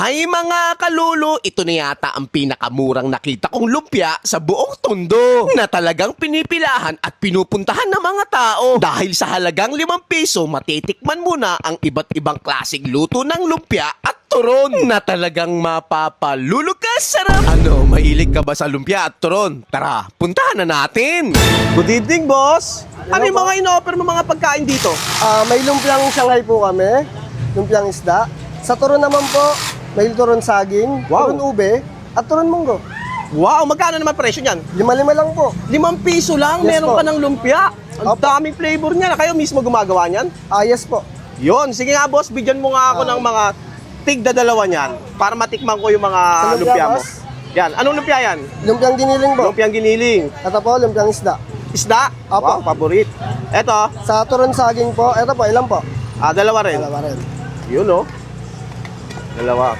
Hay mga kalulu, ito na yata ang pinakamurang nakita kong lumpia sa buong Tondo na talagang pinipilahan at pinupuntahan ng mga tao. Dahil sa halagang 5 piso, matitikman mo na ang iba't ibang klaseng luto ng lumpia at turon na talagang mapapalulog ka sarap. Ano, mahilig ka ba sa lumpia at turon? Tara, puntahan na natin. Good evening, boss. Ano yung mga ino-offer mo mga pagkain dito? May lumpiang Shanghai po kami, lumpiang isda. Sa turon naman po, may turon saging, Wow. turon ube, at turon munggo. Wow, magkano naman presyo niyan? 5-5 lang po. 5 piso lang, Yes meron po. ka ng lumpia. Ang Opo. daming flavor niya. Kayo mismo gumagawa niyan? Yes po. Yon, sige nga boss, bigyan mo nga ako ng mga tigda-dalawa niyan para matikman ko yung mga Sa lumpia, lumpia mo. boss? Yan, anong lumpia yan? Lumpiang giniling po. Lumpiang giniling. Ito po, lumpiang isda. Isda? Opo. Wow, paborit. Eto, Sa turon saging po, ito po, ilan po? dalawa rin. Dalawa rin. Yun oh. Dalawa.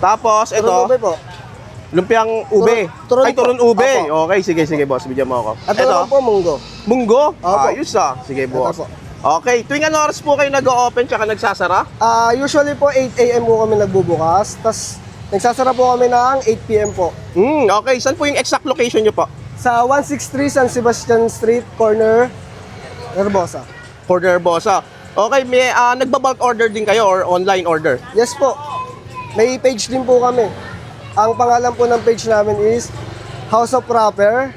Tapos, Turon ito, ube po. lumpiang ube. Turon Ay, turon po. ube. Opo. Okay, sige boss, bigyan mo ako. Ito naman po, munggo. Munggo? Opo. Ayos ah. Sige boss. po. Okay, tuwing anong oras po kayo nag-o-open tsaka nagsasara? Usually po, 8 a.m. po kami nagbubukas. Tapos, nagsasara po kami ng 8 p.m. po. Okay, saan po yung exact location nyo po? Sa 163 San Sebastian Street, corner, Herbosa. Corner Bossa. Okay, may nagba-bulk order din kayo or online order? Yes po. May page din po kami. Ang pangalan po ng page namin is House of Proper,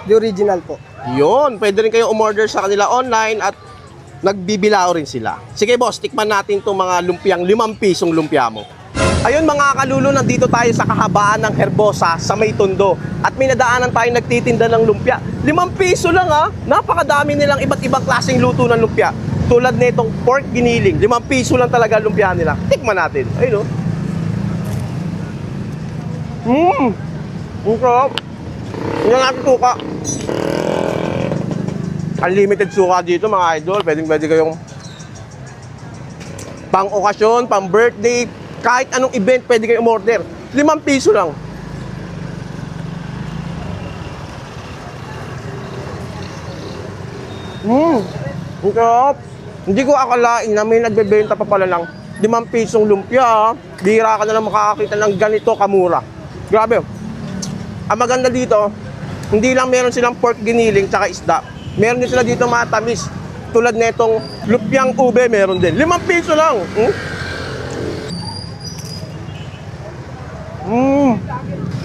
the original po. Yun, pwede rin kayo umorder sa kanila online at nagbibilao rin sila. Sige boss, tikman natin itong mga lumpiang 5 pisong lumpia mo. Ayun mga kalulo, nandito tayo sa kahabaan ng Herbosa sa May Tondo. At may nadaanan tayo nagtitinda ng lumpia. 5 piso lang ha, napakadami nilang iba't ibang klaseng luto ng lumpia. Tulad nitong pork giniling, 5 piso lang talaga lumpia nila. Tikman natin, ayun o. Ang sarap. Hindi natin suka. Unlimited suka dito mga idol. Pwede kayong pang okasyon, pang birthday, kahit anong event pwede kayong umorder. 5 piso lang. Ang sarap. Hindi ko akalain na may nagbebenta pa pala lang 5 pisong lumpia. Bihira ka na lang makakakita ng ganito kamura. Grabe. Ang maganda dito, hindi lang meron silang pork giniling tsaka isda. Meron din sila dito matamis. Tulad netong lumpiang ube, meron din. 5 piso lang.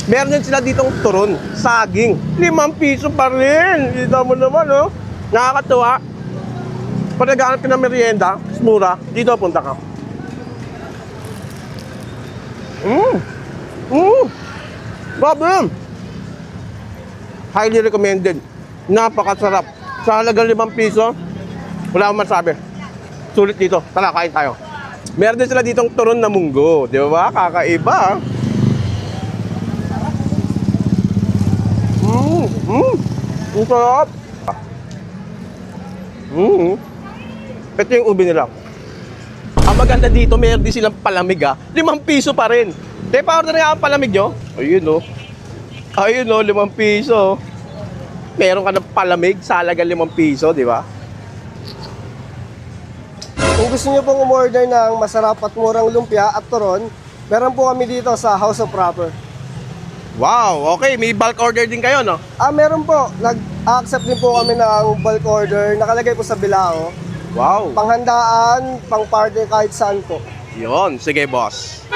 Meron din sila ditong turon, saging. 5 piso pa rin. Kita mo naman, oh. Nakakatuwa. Pag naghahanap ka ng merienda, mura, dito punta ka. Grabe. Highly recommended. Napakasarap. Sa halagang 5 piso, wala akong masabi. Sulit dito. Tara, kain tayo. Meron din sila ditong turon na munggo. Di ba? Kakaiba. Ang sarap. Ito yung ube nila. Ang maganda dito, meron din silang palamig 5 piso pa rin. Pa-order nga ang palamig nyo. Ayun o. Ayun o, 5 piso. Meron ka ng palamig sa halagang 5 piso, di ba? Kung gusto niyo pong umorder ng masarap at murang lumpia at turon, meron po kami dito sa House of Proper. Wow, okay. May bulk order din kayo, no? Meron po. Nag-accept din po kami ng bulk order. Nakalagay po sa bilao. Wow. Panghandaan, pang party kahit saan po. Yon, sige boss.